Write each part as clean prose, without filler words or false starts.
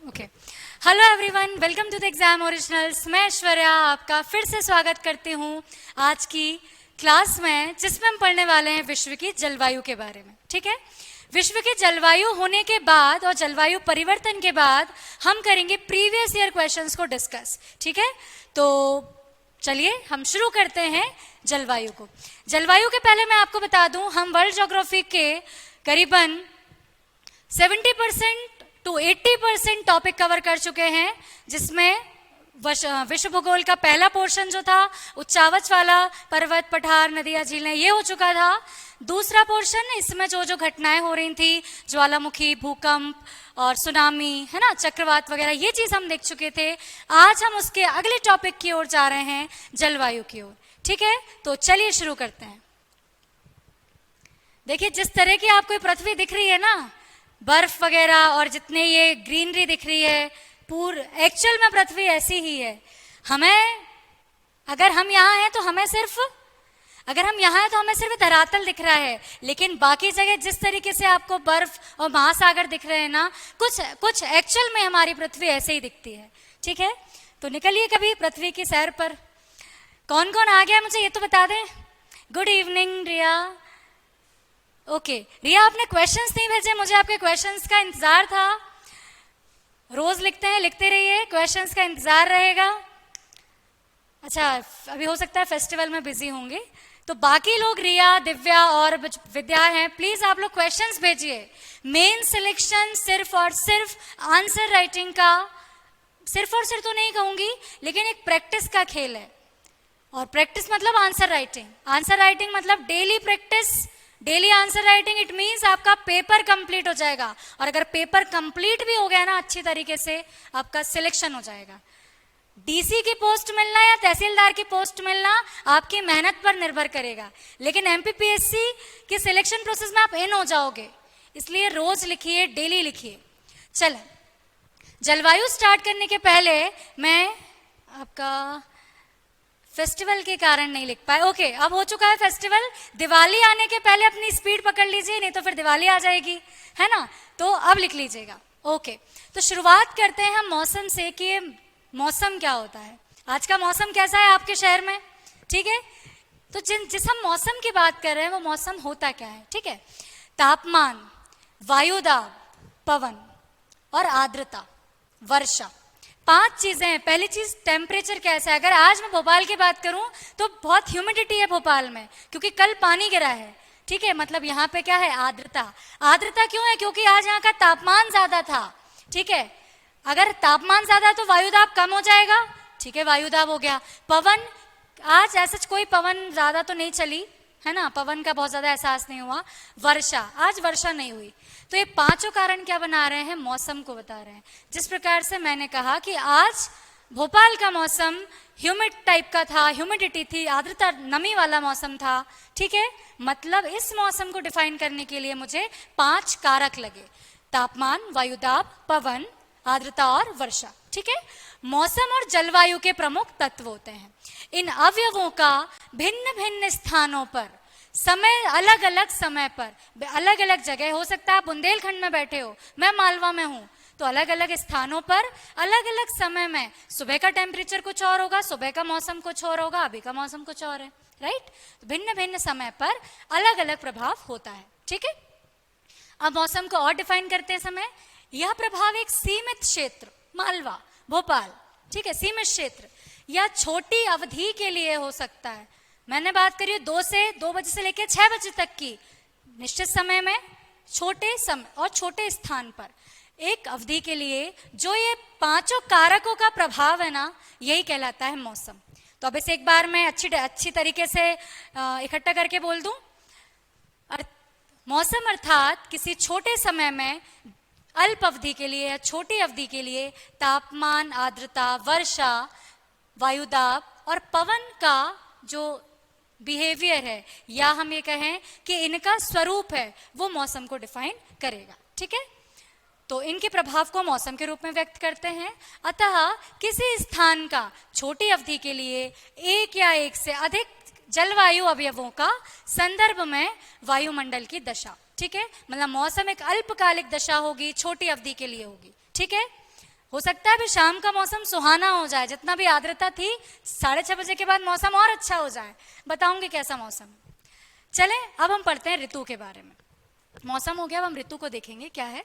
Okay, hello everyone, welcome to the exam originals. मैं ऐश्वर्या आपका फिर से स्वागत करती हूँ आज की क्लास में, जिसमें हम पढ़ने वाले हैं विश्व की जलवायु के बारे में। ठीक है, विश्व की जलवायु होने के बाद और जलवायु परिवर्तन के बाद हम करेंगे प्रीवियस ईयर क्वेश्चंस को डिस्कस। ठीक है, तो चलिए हम शुरू करते हैं जलवायु को। जलवायु के पहले मैं आपको बता दूं, हम वर्ल्ड ज्योग्राफी के करीबन 70% to 80% टॉपिक कवर कर चुके हैं, जिसमें विश्व भूगोल का पहला पोर्शन जो था उच्चावच वाला, पर्वत, पठार, नदियां, झीलें, ये हो चुका था। दूसरा पोर्शन, इसमें जो जो घटनाएं हो रही थी, ज्वालामुखी, भूकंप और सुनामी, है ना, चक्रवात वगैरह, ये चीज हम देख चुके थे। आज हम उसके अगले टॉपिक की ओर जा रहे हैं, जलवायु की ओर। ठीक है, तो चलिए शुरू करते हैं। देखिए, जिस तरह की आपको पृथ्वी दिख रही है ना, बर्फ वगैरह और जितने ये ग्रीनरी दिख रही है, एक्चुअल में पृथ्वी ऐसी ही है। अगर हम यहाँ हैं तो हमें सिर्फ धरातल दिख रहा है, लेकिन बाकी जगह जिस तरीके से आपको बर्फ और महासागर दिख रहे हैं ना, कुछ एक्चुअल में हमारी पृथ्वी ऐसे ही दिखती है। ठीक है, तो निकलिए कभी पृथ्वी की सैर पर। कौन कौन आ गया मुझे ये तो बता दें। गुड इवनिंग रिया। ओके, रिया आपने क्वेश्चंस नहीं भेजे, मुझे आपके क्वेश्चंस का इंतजार था। रोज लिखते हैं, लिखते रहिए, क्वेश्चंस का इंतजार रहेगा। अच्छा, अभी हो सकता है फेस्टिवल में बिजी होंगे, तो बाकी लोग रिया, दिव्या और विद्या हैं, प्लीज आप लोग क्वेश्चंस भेजिए। मेन सिलेक्शन सिर्फ और सिर्फ आंसर राइटिंग का, सिर्फ और सिर्फ तो नहीं कहूंगी, लेकिन एक प्रैक्टिस का खेल है। और प्रैक्टिस मतलब आंसर राइटिंग मतलब daily practice, daily answer writing. It means आपका पेपर कंप्लीट हो जाएगा, और अगर पेपर कंप्लीट भी हो गया ना अच्छी तरीके से, आपका सिलेक्शन हो जाएगा। डीसी की पोस्ट मिलना या तहसीलदार की पोस्ट मिलना आपकी मेहनत पर निर्भर करेगा, लेकिन एमपीपीएससी के सिलेक्शन प्रोसेस में आप इन हो जाओगे। इसलिए रोज लिखिए, डेली लिखिए। चलें, जलवायु स्टार्ट करने के पहले मैं आपका फेस्टिवल के कारण नहीं लिख पाए। ओके, अब हो चुका है फेस्टिवल। दिवाली आने के पहले अपनी स्पीड पकड़ लीजिए, नहीं तो फिर दिवाली आ जाएगी, है ना, तो अब लिख लीजिएगा। ओके, तो शुरुआत करते हैं हम मौसम से कि मौसम क्या होता है। आज का मौसम कैसा है आपके शहर में। ठीक है, तो जिस हम मौसम की बात कर रहे हैं वो मौसम होता क्या है। ठीक है, तापमान, वायुदाब, पवन और आर्द्रता, वर्षा, 5 चीजें हैं। पहली चीज टेम्परेचर कैसा है। अगर आज मैं भोपाल की बात करूं तो बहुत ह्यूमिडिटी है भोपाल में, क्योंकि कल पानी गिरा है। ठीक है, मतलब यहाँ पे क्या है, आर्द्रता क्यों है, क्योंकि आज यहाँ का तापमान ज्यादा था। ठीक है, अगर तापमान ज्यादा तो वायुदाब कम हो जाएगा। ठीक है, वायुदाब हो गया। पवन, आज ऐसा कोई पवन ज्यादा तो नहीं चली, है ना, पवन का बहुत ज्यादा एहसास नहीं हुआ। वर्षा, आज वर्षा नहीं हुई। तो ये 5 कारण क्या बना रहे हैं, मौसम को बता रहे हैं। जिस प्रकार से मैंने कहा कि आज भोपाल का मौसम ह्यूमिड टाइप का था, ह्यूमिडिटी थी, आर्द्रता, नमी वाला मौसम था। ठीक है, मतलब इस मौसम को डिफाइन करने के लिए मुझे 5 कारक लगे, तापमान, वायुदाब, पवन, आर्द्रता और वर्षा। ठीक है, मौसम और जलवायु के प्रमुख तत्व होते हैं। इन अवयवों का भिन्न भिन्न स्थानों पर, समय, अलग अलग समय पर, अलग अलग जगह, हो सकता है आप बुंदेलखंड में बैठे हो, मैं मालवा में हूं, तो अलग अलग स्थानों पर अलग अलग समय में सुबह का टेम्परेचर कुछ और होगा, सुबह का मौसम कुछ और होगा, अभी का मौसम कुछ और है। राइट, भिन्न भिन्न समय पर अलग अलग प्रभाव होता है। ठीक है, अब मौसम को और डिफाइन करते समय, यह प्रभाव एक सीमित क्षेत्र, मालवा, भोपाल, ठीक है, सीमित क्षेत्र या छोटी अवधि के लिए हो सकता है। मैंने बात करी 2 बजे से लेकर 6 बजे तक की, निश्चित समय में, छोटे समय और छोटे स्थान पर, एक अवधि के लिए। जो ये 5 कारकों का प्रभाव है ना, यही कहलाता है मौसम। तो अब इसे एक बार मैं अच्छी तरीके से इकट्ठा करके बोल दूं। मौसम अर्थात किसी छोटे समय में, अल्प अवधि के लिए या छोटी अवधि के लिए तापमान, आर्द्रता, वर्षा, वायुदाब और पवन का जो बिहेवियर है, या हम ये कहें कि इनका स्वरूप है, वो मौसम को डिफाइन करेगा। ठीक है, तो इनके प्रभाव को मौसम के रूप में व्यक्त करते हैं। अतः किसी स्थान का छोटी अवधि के लिए एक या एक से अधिक जलवायु अवयवों का संदर्भ में वायुमंडल की दशा। ठीक है, मतलब मौसम एक अल्पकालिक दशा होगी, छोटी अवधि के लिए होगी, ठीक है। हो सकता है अभी शाम का मौसम सुहाना हो जाए, जितना भी आर्द्रता थी 6:30 बजे के बाद मौसम और अच्छा हो जाए, बताऊंगी कैसा मौसम। चले अब हम पढ़ते हैं ऋतु के बारे में। मौसम हो गया, अब हम ऋतु को देखेंगे क्या है।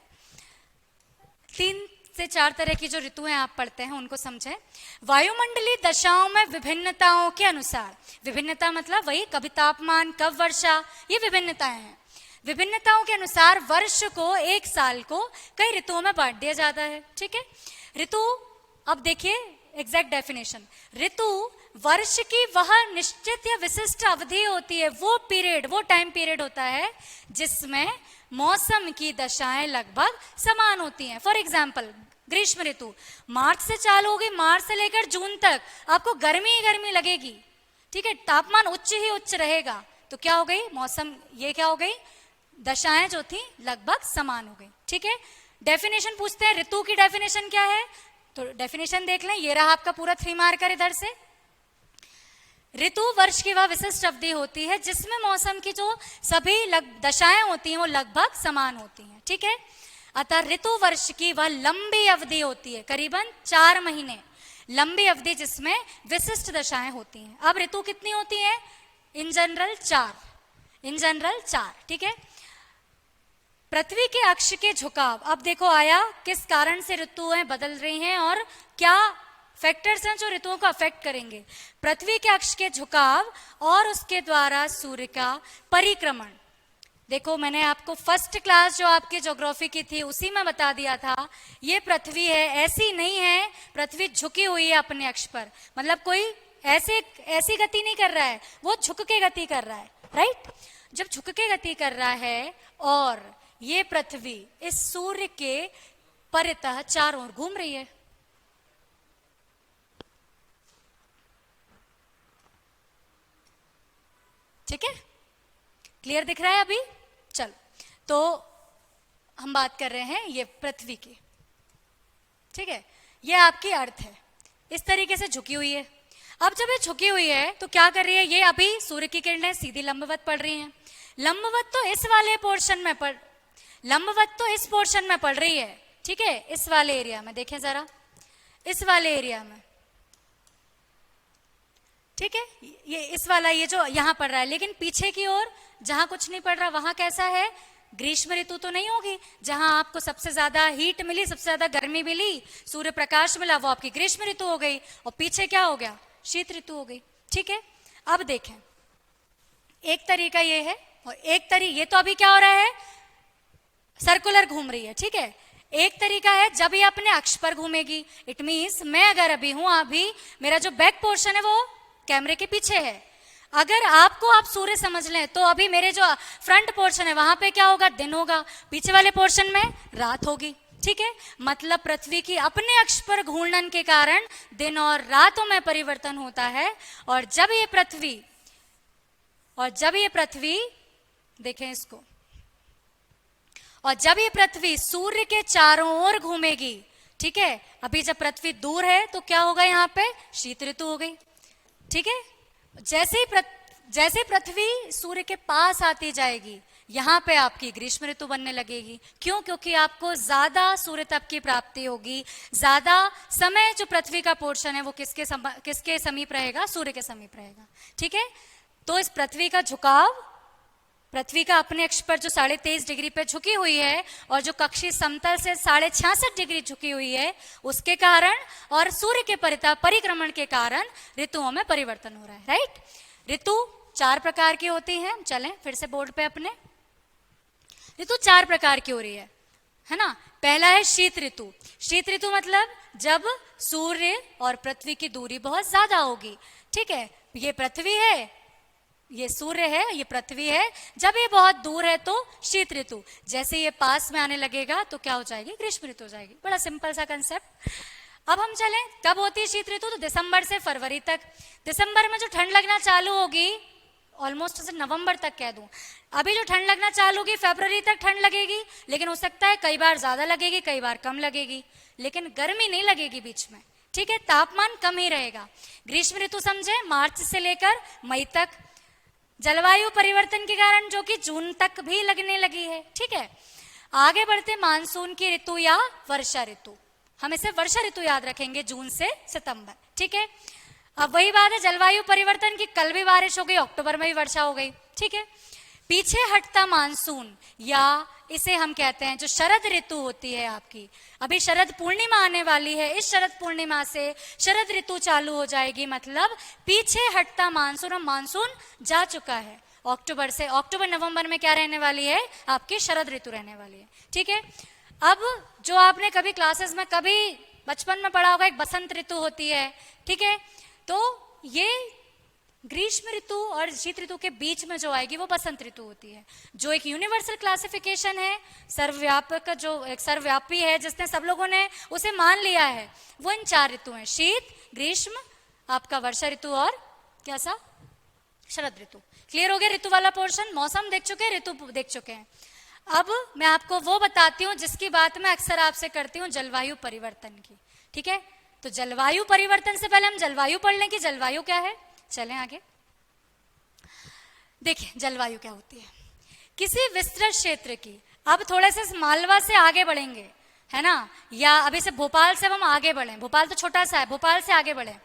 3 से 4 तरह की जो ऋतु हैं आप पढ़ते हैं उनको समझें। वायुमंडलीय दशाओं में विभिन्नताओं के अनुसार, विभिन्नता मतलब वही कभी तापमान, कब वर्षा, ये विभिन्नताएं हैं। विभिन्नताओं के अनुसार वर्ष को, एक साल को कई ऋतुओं में बांट दिया जाता है, ठीक है। ऋतु, अब देखिए एग्जैक्ट डेफिनेशन, ऋतु वर्ष की वह निश्चित या विशिष्ट अवधि होती है, वो पीरियड, वो टाइम पीरियड होता है जिसमें मौसम की दशाएं लगभग समान होती हैं। फॉर एग्जाम्पल ग्रीष्म ऋतु मार्च से चालू होगी, मार्च से लेकर जून तक आपको गर्मी ही गर्मी लगेगी, ठीक है, तापमान उच्च ही उच्च रहेगा। तो क्या हो गई मौसम, ये क्या हो गई, दशाएं जो थी लगभग समान हो गई, ठीक है। डेफिनेशन पूछते हैं, ऋतु की डेफिनेशन क्या है, तो डेफिनेशन देख लें, ये रहा आपका पूरा 3 मार्कर इधर से। ऋतु वर्ष की वह विशिष्ट अवधि होती है जिसमें मौसम की जो सभी दशाएं होती हैं वो लगभग समान होती हैं, ठीक है। अतः ऋतु वर्ष की वह लंबी अवधि होती है, करीबन 4 महीने लंबी अवधि जिसमें विशिष्ट दशाएं होती हैं। अब ऋतु कितनी होती हैं, इन जनरल 4, इन जनरल 4, ठीक है। पृथ्वी के अक्ष के झुकाव, अब देखो आया किस कारण से ऋतुएं बदल रही हैं और क्या फैक्टर्स हैं जो ऋतुओं को अफेक्ट करेंगे। पृथ्वी के अक्ष के झुकाव और उसके द्वारा सूर्य का परिक्रमण। देखो मैंने आपको फर्स्ट क्लास जो आपकी ज्योग्राफी की थी उसी में बता दिया था, ये पृथ्वी है, ऐसी नहीं है पृथ्वी झुकी हुई है अपने अक्ष पर, मतलब कोई ऐसी गति नहीं कर रहा है, वो झुक के गति कर रहा है, राइट। जब झुक के गति कर रहा है और ये पृथ्वी इस सूर्य के परितः चारों ओर घूम रही है, ठीक है, क्लियर दिख रहा है अभी। चलो तो हम बात कर रहे हैं ये पृथ्वी की, ठीक है, ये आपकी अर्थ है, इस तरीके से झुकी हुई है। अब जब ये झुकी हुई है तो क्या कर रही है, ये अभी सूर्य की किरणें सीधी लंबवत पड़ रही हैं। लंबवत तो इस वाले पोर्शन में लंबवत तो इस पोर्शन में पड़ रही है, ठीक है, इस वाले एरिया में देखें जरा, इस वाले एरिया में, ठीक है, ये इस वाला, ये जो यहां पड़ रहा है, लेकिन पीछे की ओर जहां कुछ नहीं पड़ रहा वहां कैसा है, ग्रीष्म ऋतु तो नहीं होगी। जहां आपको सबसे ज्यादा हीट मिली, सबसे ज्यादा गर्मी मिली, सूर्य प्रकाश मिला, वो आपकी ग्रीष्म ऋतु हो गई, और पीछे क्या हो गया, शीत ऋतु हो गई, ठीक है। अब देखें, एक तरीका ये है और एक ये तो अभी क्या हो रहा है, सर्कुलर घूम रही है, ठीक है। एक तरीका है जब ये अपने अक्ष पर घूमेगी, इट मीन्स मैं अगर अभी हूं, अभी मेरा जो बैक पोर्शन है वो कैमरे के पीछे है, अगर आपको आप सूर्य समझ लें तो अभी मेरे जो फ्रंट पोर्शन है वहां पे क्या होगा, दिन होगा, पीछे वाले पोर्शन में रात होगी, ठीक है। मतलब पृथ्वी की अपने अक्ष पर घूर्णन के कारण दिन और रातों में परिवर्तन होता है। और जब ये पृथ्वी देखें इसको, और जब ये पृथ्वी सूर्य के चारों ओर घूमेगी, ठीक है, अभी जब पृथ्वी दूर है तो क्या होगा, यहाँ पे शीत ऋतु हो गई, ठीक है। जैसे पृथ्वी सूर्य के पास आती जाएगी, यहां पे आपकी ग्रीष्म ऋतु बनने लगेगी। क्यों, क्योंकि आपको ज्यादा सूर्य तप की प्राप्ति होगी, ज्यादा समय जो पृथ्वी का पोर्शन है वो किसके समीप रहेगा, सूर्य के समीप रहेगा, ठीक है। तो इस पृथ्वी का झुकाव, पृथ्वी का अपने अक्ष पर जो 23.5 डिग्री पे झुकी हुई है और जो कक्षीय समतल से 66.5 डिग्री झुकी हुई है, उसके कारण और सूर्य के परिक्रमण के कारण ऋतुओं में परिवर्तन हो रहा है, राइट। ऋतु 4 प्रकार की होती हैं, चलें फिर से बोर्ड पे अपने, ऋतु 4 प्रकार की हो रही है ना। पहला है शीत ऋतु। शीत ऋतु मतलब जब सूर्य और पृथ्वी की दूरी बहुत ज्यादा होगी, ठीक है, ये पृथ्वी है, ये सूर्य है, ये पृथ्वी है, जब ये बहुत दूर है तो शीत ऋतु, जैसे ये पास में आने लगेगा तो क्या हो जाएगी, ग्रीष्म ऋतु हो जाएगी। बड़ा सिंपल सा कंसेप्ट। अब हम चलें, कब होती है शीत ऋतु, तो दिसंबर से फरवरी तक। दिसंबर में जो ठंड लगना चालू होगी, ऑलमोस्ट जैसे नवंबर तक कह दूं, अभी जो ठंड लगना चालू होगी फरवरी तक ठंड लगेगी, लेकिन हो सकता है कई बार ज्यादा लगेगी, कई बार कम लगेगी, लेकिन गर्मी नहीं लगेगी बीच में, ठीक है, तापमान कम ही रहेगा। ग्रीष्म ऋतु समझे, मार्च से लेकर मई तक, जलवायु परिवर्तन के कारण जो कि जून तक भी लगने लगी है। ठीक है, आगे बढ़ते मानसून की ऋतु या वर्षा ऋतु। हम इसे वर्षा ऋतु याद रखेंगे, जून से सितंबर। ठीक है, अब वही बात है जलवायु परिवर्तन की, कल भी बारिश हो गई, अक्टूबर में भी वर्षा हो गई। ठीक है, पीछे हटता मानसून या इसे हम कहते हैं जो शरद ऋतु होती है आपकी, अभी शरद पूर्णिमा आने वाली है, इस शरद पूर्णिमा से शरद ऋतु चालू हो जाएगी, मतलब पीछे हटता मानसून। और मानसून जा चुका है अक्टूबर से, अक्टूबर नवंबर में क्या रहने वाली है आपकी शरद ऋतु रहने वाली है। ठीक है, अब जो आपने कभी क्लासेस में कभी बचपन में पढ़ा होगा, एक बसंत ऋतु होती है। ठीक है, तो ये ग्रीष्म ऋतु और शीत ऋतु के बीच में जो आएगी वो बसंत ऋतु होती है, जो एक यूनिवर्सल क्लासिफिकेशन है, सर्वव्यापक, जो एक सर्वव्यापी है, जिसने सब लोगों ने उसे मान लिया है। वो इन 4 ऋतु हैं, शीत, ग्रीष्म, आपका वर्षा ऋतु और क्या सा शरद ऋतु। क्लियर हो गया ऋतु वाला पोर्शन? मौसम देख चुके हैं, ऋतु देख चुके हैं। अब मैं आपको वो बताती हूँ जिसकी बात मैं अक्सर आपसे करती हूँ, जलवायु परिवर्तन की। ठीक है, तो जलवायु परिवर्तन से पहले हम जलवायु पढ़ लें कि जलवायु क्या है। चलें आगे, देखिए जलवायु क्या होती है। किसी विस्तृत क्षेत्र की, अब थोड़े से मालवा से आगे बढ़ेंगे, है ना, या अभी से भोपाल से हम आगे बढ़े, भोपाल तो छोटा सा है, भोपाल से आगे बढ़े।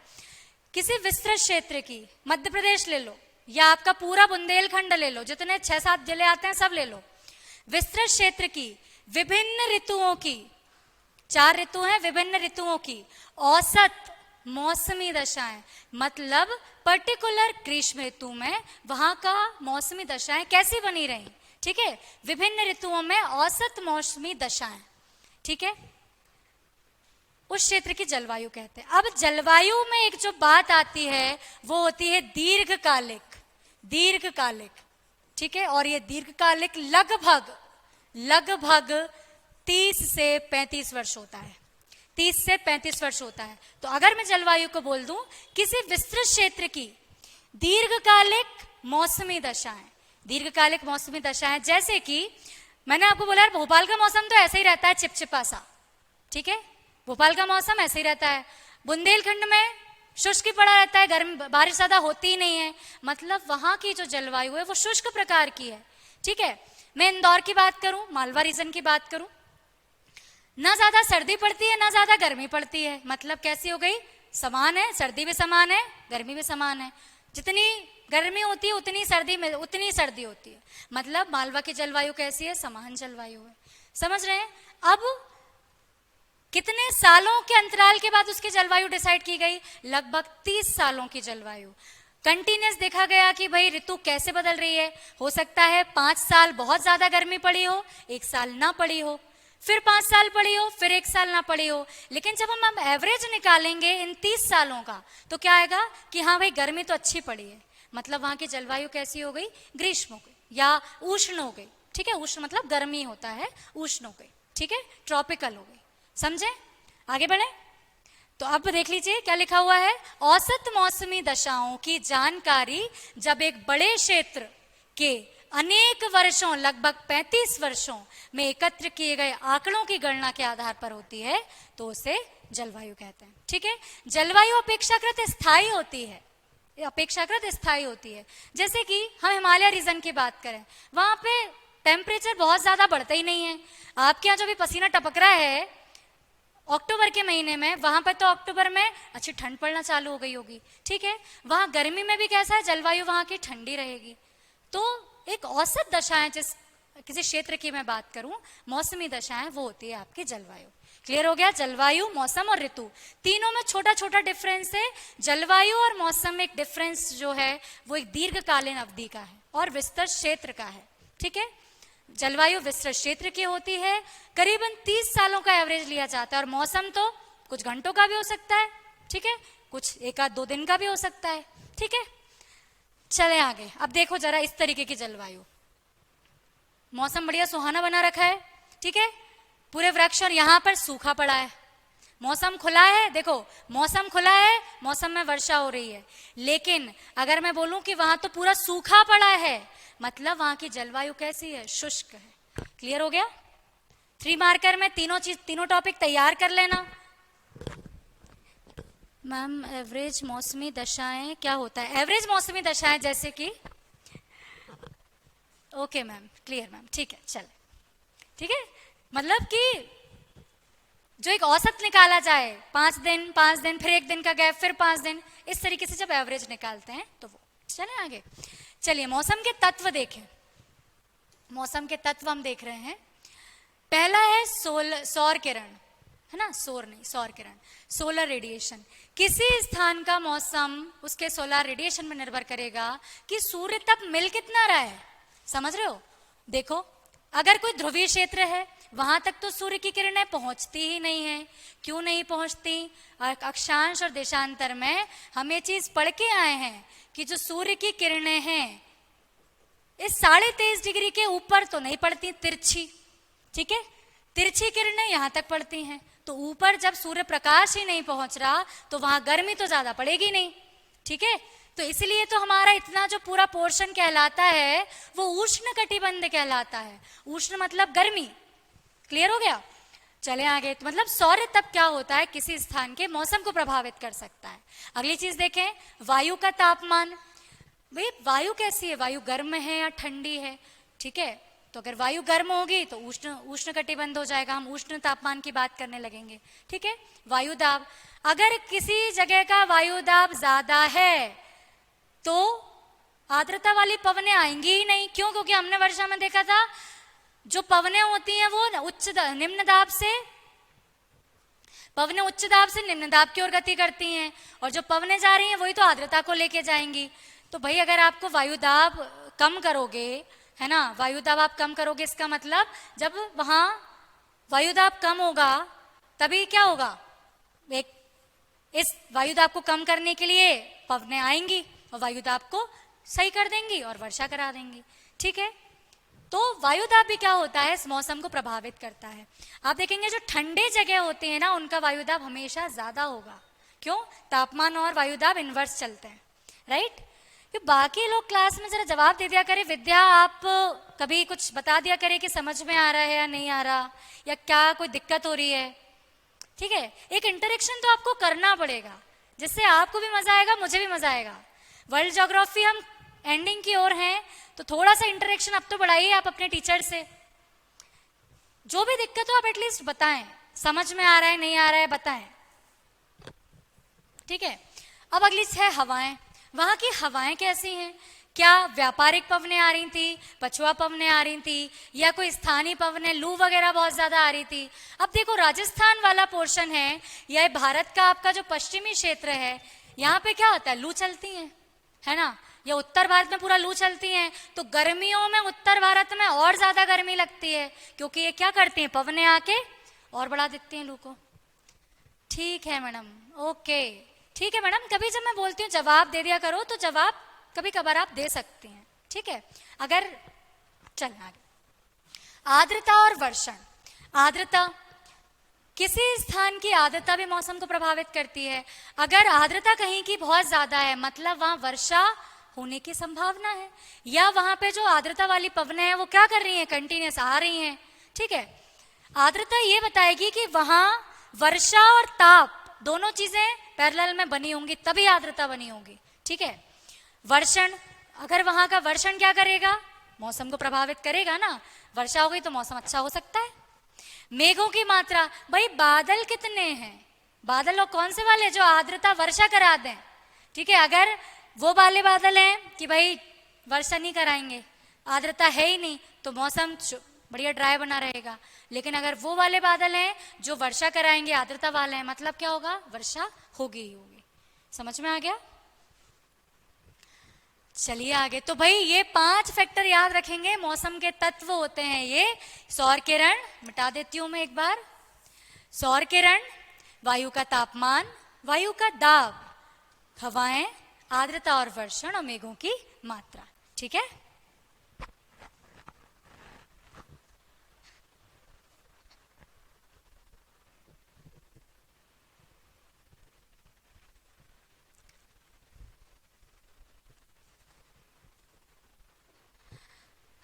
किसी विस्तृत क्षेत्र की, मध्य प्रदेश ले लो या आपका पूरा बुंदेलखंड ले लो, जितने 6-7 जिले आते हैं सब ले लो। विस्तृत क्षेत्र की विभिन्न ऋतुओं की, 4 ऋतु हैं, विभिन्न ऋतुओं की औसत मौसमी दशाएं, मतलब पर्टिकुलर ग्रीष्म ऋतु में वहां का मौसमी दशाएं कैसी बनी रही। ठीक है, विभिन्न ऋतुओं में औसत मौसमी दशाएं। ठीक है, उस क्षेत्र की जलवायु कहते हैं। अब जलवायु में एक जो बात आती है वो होती है दीर्घकालिक, दीर्घकालिक। ठीक है, और ये दीर्घकालिक लगभग 30 से 35 वर्ष होता है, 30 से 35 वर्ष होता है। तो अगर मैं जलवायु को बोल दूं किसी विस्तृत क्षेत्र की दीर्घकालिक मौसमी दशाएं, दीर्घकालिक मौसमी दशाएं, जैसे कि मैंने आपको बोला यार भोपाल का मौसम तो ऐसे ही रहता है, चिपचिपा सा। ठीक है, भोपाल का मौसम ऐसे ही रहता है। बुंदेलखंड में शुष्क ही पड़ा रहता है, गर्म बारिश ज्यादा होती ही नहीं है, मतलब वहां की जो जलवायु है वो शुष्क प्रकार की है। ठीक है, मैं इंदौर की बात करूं, मालवा रीजन की बात करूं, ना ज्यादा सर्दी पड़ती है ना ज्यादा गर्मी पड़ती है, मतलब कैसी हो गई, समान है, सर्दी भी समान है, गर्मी भी समान है। जितनी गर्मी होती है उतनी सर्दी में उतनी सर्दी होती है, मतलब मालवा की जलवायु कैसी है, समान जलवायु है। समझ रहे हैं? अब कितने सालों के अंतराल के बाद उसकी जलवायु डिसाइड की गई, लगभग 30 सालों की जलवायु कंटिन्यूस देखा गया कि भाई ऋतु कैसे बदल रही है। हो सकता है 5 साल बहुत ज्यादा गर्मी पड़ी हो, 1 साल ना पड़ी हो, फिर 5 साल पड़ी हो, फिर 1 साल ना पड़ी हो। लेकिन जब हम एवरेज निकालेंगे इन 30 सालों का तो क्या आएगा कि हाँ भाई गर्मी तो अच्छी पड़ी है, मतलब वहां की जलवायु कैसी हो गई, ग्रीष्म हो गई या उष्ण हो गई। ठीक है, उष्ण मतलब गर्मी होता है, उष्ण हो गई। ठीक है, ट्रॉपिकल हो गई। समझे? आगे बढ़े तो अब देख लीजिए क्या लिखा हुआ है, औसत मौसमी दशाओं की जानकारी जब एक बड़े क्षेत्र के अनेक वर्षों, लगभग 35 वर्षों में एकत्र किए गए आंकड़ों की गणना के आधार पर होती है तो उसे जलवायु कहते हैं। ठीक है, जलवायु अपेक्षाकृत स्थायी होती है, अपेक्षाकृत स्थायी होती है। जैसे कि हम हिमालय रीजन की बात करें, वहां पे टेम्परेचर बहुत ज्यादा बढ़ता ही नहीं है। आपके यहाँ जो भी पसीना टपक रहा है अक्टूबर के महीने में, वहां पर तो अक्टूबर में अच्छी ठंड पड़ना चालू हो गई होगी। ठीक है, वहां गर्मी में भी कैसा है, जलवायु वहां की ठंडी रहेगी। तो एक औसत दशाएं, जिस किसी क्षेत्र की मैं बात करूं, मौसमी दशाएं, वो होती है आपकी जलवायु। क्लियर हो गया? जलवायु, मौसम और ऋतु, तीनों में छोटा छोटा डिफरेंस है। जलवायु और मौसम में एक डिफरेंस जो है वो एक दीर्घकालीन अवधि का है और विस्तृत क्षेत्र का है। ठीक है, जलवायु विस्तृत क्षेत्र की होती है, करीबन 30 सालों का एवरेज लिया जाता है, और मौसम तो कुछ घंटों का भी हो सकता है। ठीक है, कुछ 1-2 दिन का भी हो सकता है। ठीक है, चले आगे। अब देखो जरा इस तरीके की जलवायु, मौसम बढ़िया सुहाना बना रखा है। ठीक है, पूरे वृक्ष, और यहां पर सूखा पड़ा है, मौसम खुला है। देखो मौसम खुला है, मौसम में वर्षा हो रही है, लेकिन अगर मैं बोलूं कि वहां तो पूरा सूखा पड़ा है, मतलब वहां की जलवायु कैसी है, शुष्क है। क्लियर हो गया? 3 मार्कर में तीनों टॉपिक तैयार कर लेना। मैम एवरेज मौसमी दशाएं क्या होता है? एवरेज मौसमी दशाएं जैसे कि ओके मैम, क्लियर मैम, ठीक है, चल, ठीक है। मतलब कि जो एक औसत निकाला जाए, 5 दिन फिर 1 दिन का गैप, फिर 5 दिन, इस तरीके से जब एवरेज निकालते हैं तो वो। चलें आगे, चलिए मौसम के तत्व देखें। मौसम के तत्व हम देख रहे हैं। पहला है सौर किरण, है ना, सौर नहीं, सौर किरण, सोलर रेडिएशन। किसी स्थान का मौसम उसके सोलर रेडिएशन में निर्भर करेगा कि सूर्य तक मिल कितना रहा है। समझ रहे हो? देखो, अगर कोई ध्रुवीय क्षेत्र है, वहां तक तो सूर्य की किरणें पहुंचती ही नहीं है। क्यों नहीं पहुंचती? अक्षांश और देशांतर में हम ये चीज पढ़ के आए हैं कि जो सूर्य की किरणें हैं इस 23.5 डिग्री के ऊपर तो नहीं पड़ती, तिरछी, ठीक है, तिरछी किरणें यहां तक पड़ती हैं। तो ऊपर जब सूर्य प्रकाश ही नहीं पहुंच रहा तो वहां गर्मी तो ज्यादा पड़ेगी नहीं, ठीक है। तो इसलिए तो हमारा इतना जो पूरा पोर्शन कहलाता है वो उष्ण कटिबंध कहलाता है। उष्ण मतलब गर्मी। क्लियर हो गया? चले आगे। तो मतलब सौर्य तप क्या होता है, किसी स्थान के मौसम को प्रभावित कर सकता है। अगली चीज देखें, वायु का तापमान। भाई वायु कैसी है? वायु गर्म है या ठंडी है? ठीक है, तो अगर वायु गर्म होगी तो उष्ण कटिबंध हो जाएगा, हम उष्ण तापमान की बात करने लगेंगे, ठीक है। वायु दाब, अगर किसी जगह का वायु दाब ज्यादा है तो आर्द्रता वाली पवनें आएंगी ही नहीं। क्यों? क्योंकि हमने वर्षा में देखा था जो पवनें होती हैं वो निम्न दाब से, पवनें उच्च दाब से निम्न दाब की ओर गति करती हैं, और जो पवनें जा रही हैं वही तो आर्द्रता को लेके जाएंगी। तो भाई अगर आपको वायु दाब कम करोगे, है ना, वायु दाब आप कम करोगे, इसका मतलब जब वहां वायु दाब कम होगा तभी क्या होगा, एक इस वायु दाब को कम करने के लिए पवनें आएंगी और वायु दाब को सही कर देंगी और वर्षा करा देंगी, ठीक है। तो वायु दाब भी क्या होता है, इस मौसम को प्रभावित करता है। आप देखेंगे जो ठंडे जगह होते हैं ना उनका वायु दाब हमेशा ज्यादा होगा। क्यों? तापमान और वायु दाब इनवर्स चलते हैं, राइट। बाकी लोग क्लास में जरा जवाब दे दिया करें। विद्या, आप कभी कुछ बता दिया करें कि समझ में आ रहा है या नहीं आ रहा, या क्या कोई दिक्कत हो रही है, ठीक है। एक इंटरेक्शन तो आपको करना पड़ेगा जिससे आपको भी मजा आएगा, मुझे भी मजा आएगा। वर्ल्ड ज्योग्राफी हम एंडिंग की ओर हैं तो थोड़ा सा इंटरेक्शन अब तो बढ़ाइए आप अपने टीचर से। जो भी दिक्कत हो आप एटलीस्ट बताएं, समझ में आ रहा है नहीं आ रहा है बताएं, ठीक है। अब अगली है हवाएं। वहां की हवाएं कैसी हैं? क्या व्यापारिक पवनें आ रही थी, पछुआ पवनें आ रही थी, या कोई स्थानीय पवनें, लू वगैरह बहुत ज्यादा आ रही थी? अब देखो राजस्थान वाला पोर्शन है, यह भारत का आपका जो पश्चिमी क्षेत्र है, यहाँ पे क्या होता है, लू चलती है ना। या उत्तर भारत में पूरा लू चलती हैं, तो गर्मियों में उत्तर भारत में और ज्यादा गर्मी लगती है क्योंकि ये क्या करती हैं, पवनें आके और बढ़ा देती हैं लू को। ठीक है मैडम, ओके, ठीक है मैडम। कभी जब मैं बोलती हूँ जवाब दे दिया करो तो जवाब कभी कभार आप दे सकती हैं, ठीक है। अगर चलना आगे, आर्द्रता और वर्षण। आर्द्रता, किसी स्थान की आर्द्रता भी मौसम को प्रभावित करती है। अगर आर्द्रता कहीं की बहुत ज्यादा है मतलब वहां वर्षा होने की संभावना है, या वहां पे जो आर्द्रता वाली पवनें हैं वो क्या कर रही हैं, कंटिन्यूस आ रही हैं, ठीक है। आर्द्रता ये बताएगी कि वहां वर्षा और ताप दोनों चीजें पैरेलल में बनी होंगी तभी आर्द्रता बनी होगी, ठीक है। वर्षण, अगर वहां का वर्षण क्या करेगा, मौसम को प्रभावित करेगा ना। वर्षा हो गई तो मौसम अच्छा हो सकता है। मेघों की मात्रा, भाई बादल कितने हैं, बादल और कौन से वाले जो आर्द्रता वर्षा करा दें, ठीक है। अगर वो वाले बादल हैं कि भाई वर्षा नहीं कराएंगे, आर्द्रता है ही नहीं, तो मौसम बढ़िया ड्राई बना रहेगा। लेकिन अगर वो वाले बादल हैं जो वर्षा कराएंगे, आर्द्रता वाले हैं, मतलब क्या होगा, वर्षा होगी ही होगी। समझ में आ गया? चलिए आगे। तो भाई ये 5 फैक्टर याद रखेंगे, मौसम के तत्व होते हैं ये। सौर किरण, मिटा देती हूं मैं एक बार। सौर किरण, वायु का तापमान, वायु का दाब, हवाएं, आर्द्रता और वर्षण, और मेघों की मात्रा, ठीक है।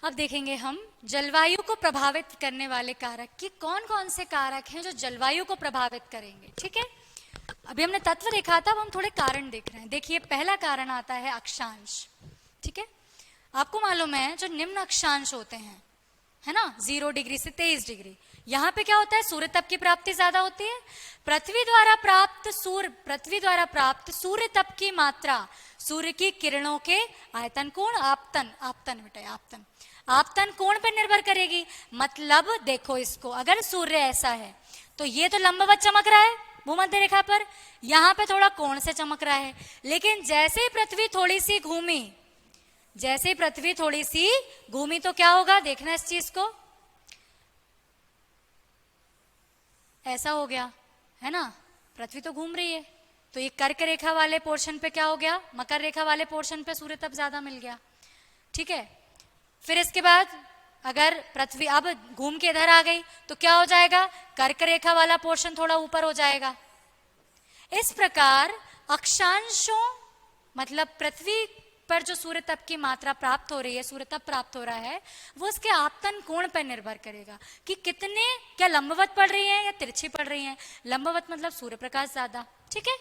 अब देखेंगे हम जलवायु को प्रभावित करने वाले कारक कि कौन कौन से कारक हैं जो जलवायु को प्रभावित करेंगे, ठीक है। अभी हमने तत्व देखा था, अब हम थोड़े कारण देख रहे हैं। देखिए पहला कारण आता है अक्षांश, ठीक है। आपको मालूम है जो निम्न अक्षांश होते हैं, है ना, 0 डिग्री से 23 डिग्री, यहां पे क्या होता है, सूर्य तप की प्राप्ति ज्यादा होती है। पृथ्वी द्वारा प्राप्त सूर्य तप की मात्रा सूर्य की किरणों के आयतन कोण, आपतन बेटा, आपतन कोण पर निर्भर करेगी। मतलब देखो इसको, अगर सूर्य ऐसा है तो ये तो लंबवत चमक रहा है भूमध्य रेखा पर, यहां पे थोड़ा कोण से चमक रहा है। लेकिन जैसे ही पृथ्वी थोड़ी सी घूमी तो क्या होगा, देखना इस चीज को, ऐसा हो गया, है ना, पृथ्वी तो घूम रही है, तो ये कर्क रेखा वाले पोर्शन पे क्या हो गया, मकर रेखा वाले पोर्शन पे सूर्य तप ज्यादा मिल गया। ठीक है, फिर इसके बाद अगर पृथ्वी अब घूम के इधर आ गई तो क्या हो जाएगा, कर्क रेखा वाला पोर्शन थोड़ा ऊपर हो जाएगा। इस प्रकार अक्षांशों, मतलब पृथ्वी पर जो सूर्य तप की मात्रा प्राप्त हो रही है, सूर्य तप प्राप्त हो रहा है, वो उसके आपतन कोण पर निर्भर करेगा कि कितने, क्या लंबवत पड़ रही है या तिरछी पड़ रही है। लंबवत मतलब सूर्य प्रकाश ज्यादा, ठीक है।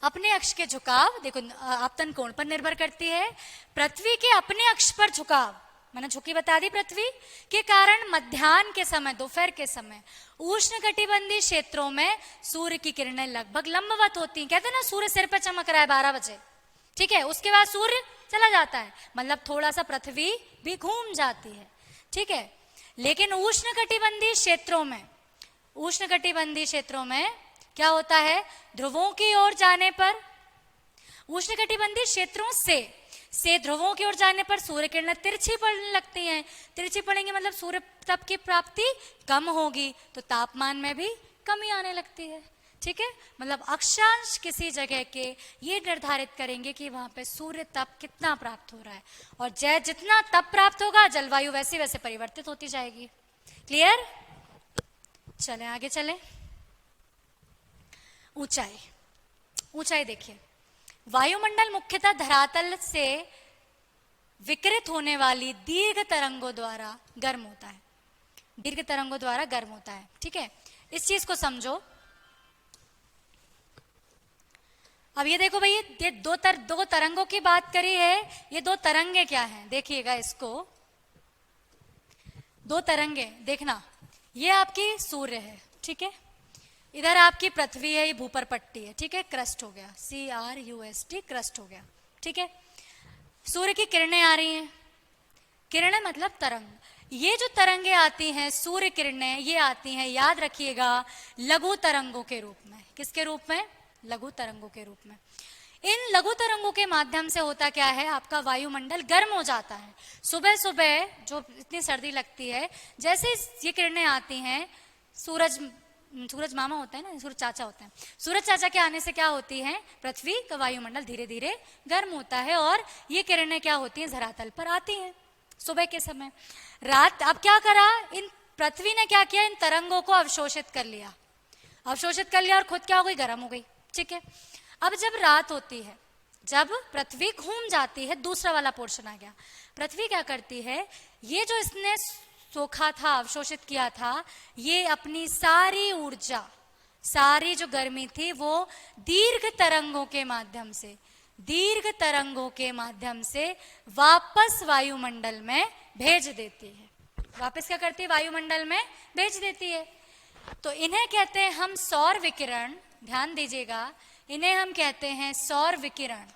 अपने अक्ष के झुकाव देखो आपतन कोण पर निर्भर करती है। पृथ्वी के अपने अक्ष पर झुकाव, मैंने झुकी बता दी, पृथ्वी के कारण मध्याह्न के समय, दोपहर के समय उष्णकटिबंधीय क्षेत्रों में सूर्य की किरणें लगभग लंबवत होती हैं। कहते हैं ना सूर्य सिर पर चमक रहा है 12 बजे, ठीक है, उसके बाद सूर्य चला जाता है, मतलब थोड़ा सा पृथ्वी भी घूम जाती है, ठीक है। लेकिन उष्णकटिबंधीय क्षेत्रों में क्या होता है, ध्रुवों की ओर जाने पर, उष्णकटिबंधीय क्षेत्रों से ध्रुवों की ओर जाने पर सूर्य किरणें तिरछी पड़ने लगती हैं। तिरछी पड़ेंगी मतलब सूर्य तप की प्राप्ति कम होगी, तो तापमान में भी कमी आने लगती है, ठीक है। मतलब अक्षांश किसी जगह के ये निर्धारित करेंगे कि वहां पे सूर्य तप कितना प्राप्त हो रहा है, और जितना तप प्राप्त होगा जलवायु वैसे वैसे परिवर्तित होती जाएगी। क्लियर, चले आगे चले। ऊंचाई देखिए, वायुमंडल मुख्यतः धरातल से विकिरित होने वाली दीर्घ तरंगों द्वारा गर्म होता है, ठीक है। इस चीज को समझो। अब ये देखो भाई, ये दो तरंगों की बात करी है, ये दो तरंगे क्या हैं, देखिएगा इसको, दो तरंगे देखना, ये आपकी सूर्य है, ठीक है, इधर आपकी पृथ्वी है, ये भूपर पट्टी है, ठीक है, क्रस्ट हो गया, CRUST, क्रस्ट हो गया, ठीक है। सूर्य की किरणें आ रही हैं, किरणें मतलब तरंग, ये जो तरंगे आती हैं सूर्य किरणें, ये आती हैं, याद रखिएगा, लघु तरंगों के रूप में। किसके रूप में, लघु तरंगों के रूप में। इन लघु तरंगों के माध्यम से होता क्या है, आपका वायुमंडल गर्म हो जाता है। सुबह सुबह जो इतनी सर्दी लगती है, जैसे ये किरणें आती हैं, सूरज मामा होता है ना, सूरज चाचा होता है, सूरज चाचा के आने से क्या होती है, पृथ्वी का वायुमंडल धीरे धीरे गर्म होता है, और ये किरणें क्या होती हैं, धरातल पर आती हैं सुबह के समय। रात अब क्या करा, इन पृथ्वी ने क्या किया, इन तरंगों को अवशोषित कर लिया और खुद क्या हो गई, गर्म हो गई, ठीक है। अब जब रात होती है, जब पृथ्वी घूम जाती है, दूसरा वाला पोर्शन आ गया, पृथ्वी क्या करती है, ये जो इसने सोखा था, अवशोषित किया था, ये अपनी सारी ऊर्जा, सारी जो गर्मी थी, वो दीर्घ तरंगों के माध्यम से वापस वायुमंडल में भेज देती है। वापस क्या करती है, वायुमंडल में भेज देती है। तो इन्हें कहते हैं हम सौर विकिरण, ध्यान दीजिएगा, इन्हें हम कहते हैं सौर विकिरण,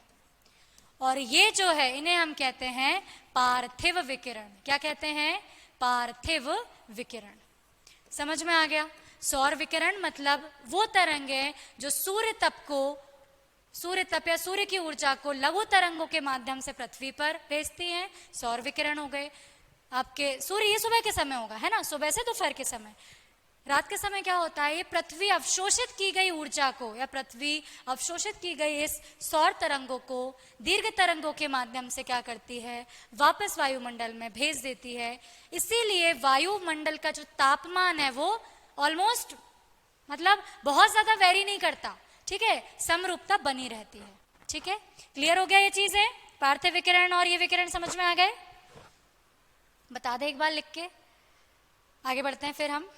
और ये जो है इन्हें हम कहते हैं पार्थिव विकिरण। क्या कहते हैं, पार्थिव विकिरण। समझ में आ गया। सौर विकिरण मतलब वो तरंगें जो सूर्य तप या सूर्य की ऊर्जा को लघु तरंगों के माध्यम से पृथ्वी पर भेजती हैं, सौर विकिरण हो गए। आपके सूर्य ये सुबह के समय होगा, है ना, सुबह से दोपहर के समय। रात के समय क्या होता है, ये पृथ्वी अवशोषित की गई ऊर्जा को, या पृथ्वी अवशोषित की गई इस सौर तरंगों को दीर्घ तरंगों के माध्यम से क्या करती है, वापस वायुमंडल में भेज देती है। इसीलिए वायुमंडल का जो तापमान है वो ऑलमोस्ट, मतलब बहुत ज्यादा वेरी नहीं करता, ठीक है, समरूपता बनी रहती है, ठीक है। क्लियर हो गया ये चीजें, पार्थिव विकिरण और ये विकिरण समझ में आ गए। बता दे एक बार लिख के, आगे बढ़ते हैं फिर हम,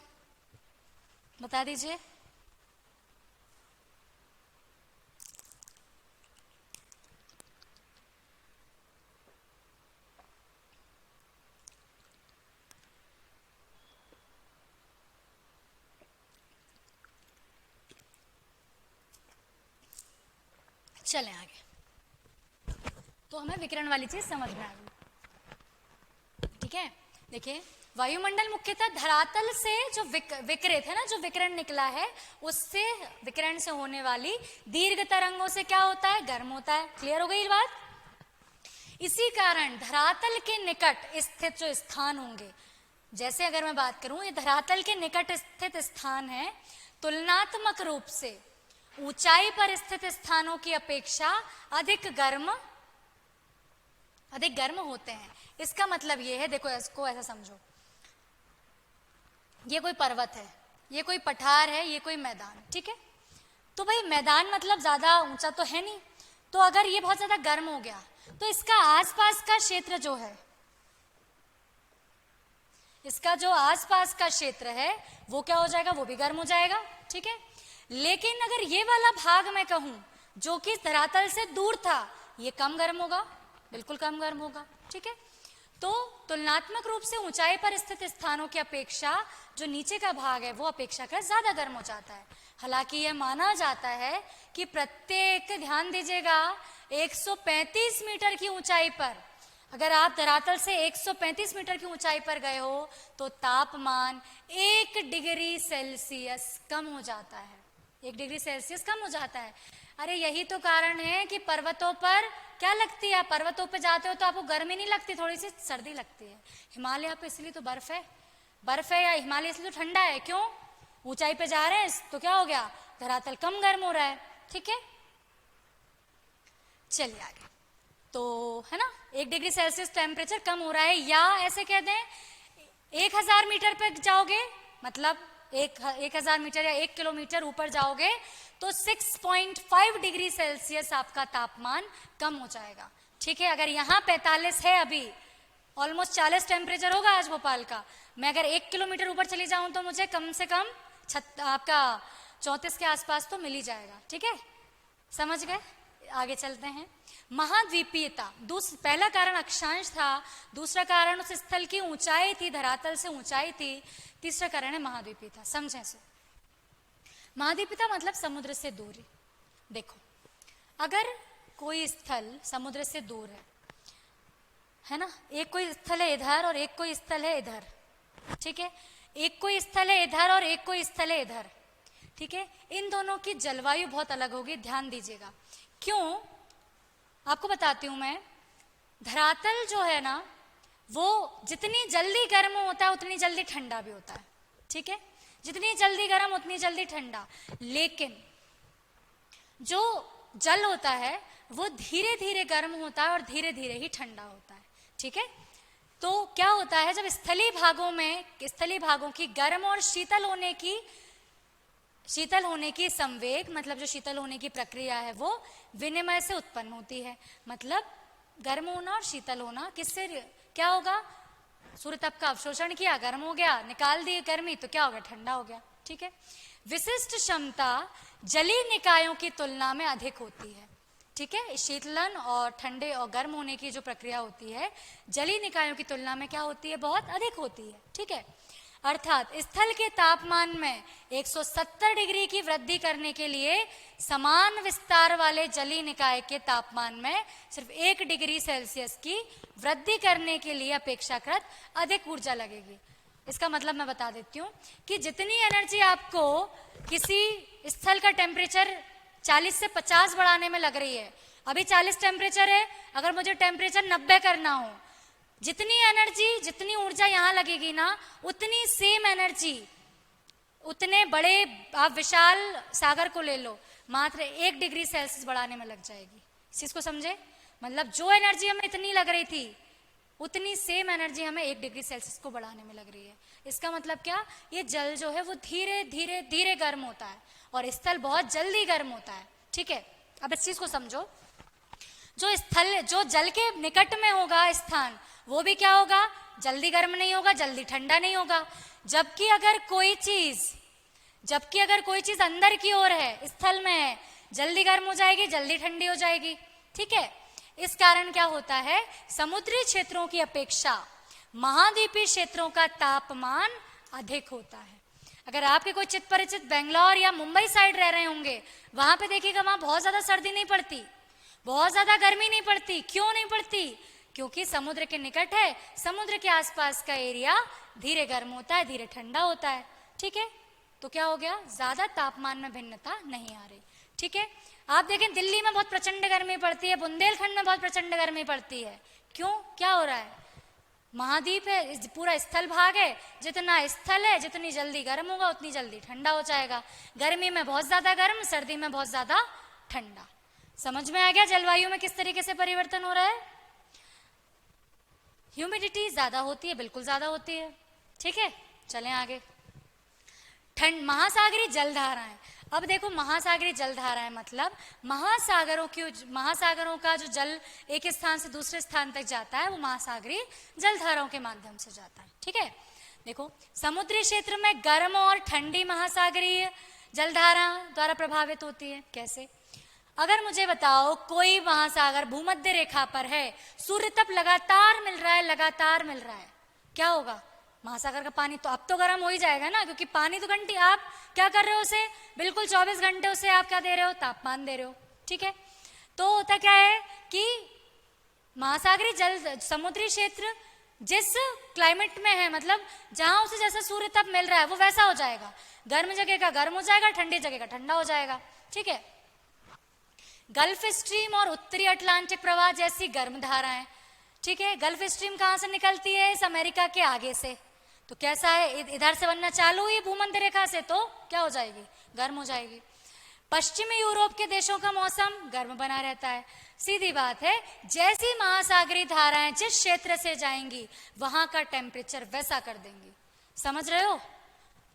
बता दीजिए। चलें आगे। तो हमें विकिरण वाली चीज समझ में आ गई, ठीक है। देखिए, वायुमंडल मुख्यतः धरातल से जो विकिरित है ना, जो विकिरण निकला है, उससे विकिरण से होने वाली दीर्घ तरंगों से क्या होता है, गर्म होता है। क्लियर हो गई बात। इसी कारण धरातल के निकट स्थित जो स्थान होंगे, जैसे अगर मैं बात करूं, ये धरातल के निकट स्थित स्थान है, तुलनात्मक रूप से ऊंचाई पर स्थित स्थानों की अपेक्षा अधिक गर्म होते हैं। इसका मतलब ये है, देखो इसको ऐसा समझो, ये कोई पर्वत है, ये कोई पठार है, ये कोई मैदान, ठीक है। तो भाई मैदान मतलब ज्यादा ऊंचा तो है नहीं, तो अगर ये बहुत ज्यादा गर्म हो गया तो इसका आसपास का क्षेत्र जो है, इसका जो आसपास का क्षेत्र है वो क्या हो जाएगा, वो भी गर्म हो जाएगा, ठीक है। लेकिन अगर ये वाला भाग मैं कहूं जो कि धरातल से दूर था, ये कम गर्म होगा, बिल्कुल कम गर्म होगा, ठीक है। तो तुलनात्मक रूप से ऊंचाई पर स्थित स्थानों की अपेक्षा जो नीचे का भाग है वो अपेक्षाकृत ज्यादा गर्म हो जाता है। हालांकि यह माना जाता है कि प्रत्येक, ध्यान दीजिएगा, 135 मीटर की ऊंचाई पर, अगर आप धरातल से 135 मीटर की ऊंचाई पर गए हो तो तापमान 1 डिग्री सेल्सियस कम हो जाता है, 1 डिग्री सेल्सियस कम हो जाता है। अरे यही तो कारण है कि पर्वतों पर क्या लगती है, पर्वतों पे जाते हो तो आपको गर्मी नहीं लगती, थोड़ी सी सर्दी लगती है। हिमालय पे इसलिए तो बर्फ है, या हिमालय इसलिए तो ठंडा है, क्यों, ऊंचाई पे जा रहे हैं तो क्या हो गया, धरातल कम गर्म हो रहा है, ठीक है। चलिए आगे, तो है ना, 1 डिग्री सेल्सियस टेम्परेचर कम हो रहा है, या ऐसे कह दें 1000 मीटर पे जाओगे, मतलब 1000 मीटर या 1 किलोमीटर ऊपर जाओगे तो 6.5 डिग्री सेल्सियस आपका तापमान कम हो जाएगा, ठीक है। अगर यहाँ 45 है, अभी ऑलमोस्ट 40 टेम्परेचर होगा आज भोपाल का, मैं अगर 1 किलोमीटर ऊपर चली जाऊं तो मुझे कम से कम आपका 34 के आसपास तो मिल ही जाएगा, ठीक है, समझ गए। आगे चलते हैं। महाद्वीपीयता, पहला कारण अक्षांश था, दूसरा कारण उस स्थल की ऊंचाई थी, धरातल से ऊंचाई थी, तीसरा कारण है महाद्वीपीयता। समझें इसे। महाद्वीपीयता मतलब समुद्र से दूरी। देखो, अगर कोई स्थल समुद्र से दूर है ना, एक कोई स्थल है इधर और एक कोई स्थल है इधर, ठीक है, एक कोई स्थल है इधर और एक कोई स्थल है इधर, ठीक है। इन दोनों की जलवायु बहुत अलग होगी, ध्यान दीजिएगा। क्यों, आपको बताती हूं मैं। धरातल जो है ना, वो जितनी जल्दी गर्म होता है उतनी जल्दी ठंडा भी होता है, ठीक है, जितनी जल्दी गर्म उतनी जल्दी ठंडा। लेकिन जो जल होता है वो धीरे धीरे गर्म होता है और धीरे धीरे ही ठंडा होता है, ठीक है। तो क्या होता है, जब स्थलीय भागों की गर्म और शीतल होने की संवेग, मतलब जो शीतल होने की प्रक्रिया है वो विनिमय से उत्पन्न होती है। मतलब गर्म होना और शीतल होना, किससे क्या होगा, सूर्य तप का अवशोषण किया, गर्म हो गया, निकाल दी गर्मी, तो क्या हो गया, ठंडा हो गया, ठीक है। विशिष्ट क्षमता जलीय निकायों की तुलना में अधिक होती है, ठीक है। शीतलन और ठंडे और गर्म होने की जो प्रक्रिया होती है जलीय निकायों की तुलना में क्या होती है, बहुत अधिक होती है, ठीक है। अर्थात स्थल के तापमान में 170 डिग्री की वृद्धि करने के लिए समान विस्तार वाले जलीय निकाय के तापमान में सिर्फ 1 डिग्री सेल्सियस की वृद्धि करने के लिए अपेक्षाकृत अधिक ऊर्जा लगेगी। इसका मतलब मैं बता देती हूँ कि जितनी एनर्जी आपको किसी स्थल का टेम्परेचर 40 से 50 बढ़ाने में लग रही है, अभी 40 टेम्परेचर है, अगर मुझे टेम्परेचर 90 करना हो, जितनी एनर्जी, जितनी ऊर्जा यहाँ लगेगी ना, उतनी सेम एनर्जी, उतने बड़े, आप विशाल सागर को ले लो, मात्र 1 डिग्री सेल्सियस बढ़ाने में लग जाएगी। इस चीज को समझे, मतलब जो एनर्जी हमें इतनी लग रही थी उतनी सेम एनर्जी हमें 1 डिग्री सेल्सियस को बढ़ाने में लग रही है। इसका मतलब क्या, ये जल जो है वो धीरे धीरे धीरे गर्म होता है और स्थल बहुत जल्दी गर्म होता है, ठीक है। अब इस चीज को समझो, जो जल के निकट में होगा स्थान, वो भी क्या होगा, जल्दी गर्म नहीं होगा, जल्दी ठंडा नहीं होगा। जबकि अगर कोई चीज अंदर की ओर है, स्थल में है, जल्दी गर्म हो जाएगी, जल्दी ठंडी हो जाएगी, ठीक है। इस कारण क्या होता है, समुद्री क्षेत्रों की अपेक्षा महाद्वीपीय क्षेत्रों का तापमान अधिक होता है। अगर आपके कोई चित परिचित बेंगलोर या मुंबई साइड रह रहे होंगे, वहां पे देखिएगा वहां बहुत ज्यादा सर्दी नहीं पड़ती, बहुत ज्यादा गर्मी नहीं पड़ती। क्यों नहीं पड़ती? क्योंकि समुद्र के निकट है, समुद्र के आसपास का एरिया धीरे गर्म होता है, धीरे ठंडा होता है। ठीक है, तो क्या हो गया, ज्यादा तापमान में भिन्नता नहीं आ रही। ठीक है, आप देखें दिल्ली में बहुत प्रचंड गर्मी पड़ती है, बुंदेलखंड में बहुत प्रचंड गर्मी पड़ती है। क्यों, क्या हो रहा है? महाद्वीप है, पूरा स्थल भाग है, जितना स्थल है जितनी जल्दी गर्म होगा उतनी जल्दी ठंडा हो जाएगा। गर्मी में बहुत ज्यादा गर्म, सर्दी में बहुत ज्यादा ठंडा। समझ में आ गया जलवायु में किस तरीके से परिवर्तन हो रहा है? ह्यूमिडिटी ज्यादा होती है, बिल्कुल ज्यादा होती है। ठीक है, चलें आगे। ठंड, महासागरीय जलधाराएं। अब देखो, महासागरीय जलधाराएं मतलब महासागरों का जो जल एक स्थान से दूसरे स्थान तक जाता है, वो महासागरीय जलधाराओं के माध्यम से जाता है। ठीक है, देखो समुद्री क्षेत्र में गर्म और ठंडी महासागरीय जलधारा द्वारा प्रभावित होती है। कैसे? अगर मुझे बताओ कोई महासागर भूमध्य रेखा पर है, सूर्य तप लगातार मिल रहा है, लगातार मिल रहा है, क्या होगा? महासागर का पानी तो अब तो गर्म हो ही जाएगा ना, क्योंकि पानी तो घंटी आप क्या कर रहे हो उसे, बिल्कुल 24 घंटे उसे आप क्या दे रहे हो, तापमान दे रहे हो। ठीक है, तो होता क्या है कि महासागरीय जल समुद्री क्षेत्र जिस क्लाइमेट में है, मतलब जहां उसे जैसा सूर्य तप मिल रहा है वो वैसा हो जाएगा। गर्म जगह का गर्म हो जाएगा, ठंडी जगह का ठंडा हो जाएगा। ठीक है, गल्फ स्ट्रीम और उत्तरी अटलांटिक प्रवाह जैसी गर्म धाराएं। ठीक है, गल्फ स्ट्रीम कहां से निकलती है? इस अमेरिका के आगे से। तो कैसा है, इधर से बनना चालू हुई भूमध्य रेखा से, तो क्या हो जाएगी, गर्म हो जाएगी। पश्चिमी यूरोप के देशों का मौसम गर्म बना रहता है। सीधी बात है, जैसी महासागरीय धाराएं जिस क्षेत्र से जाएंगी वहां का टेम्परेचर वैसा कर देंगी। समझ रहे हो?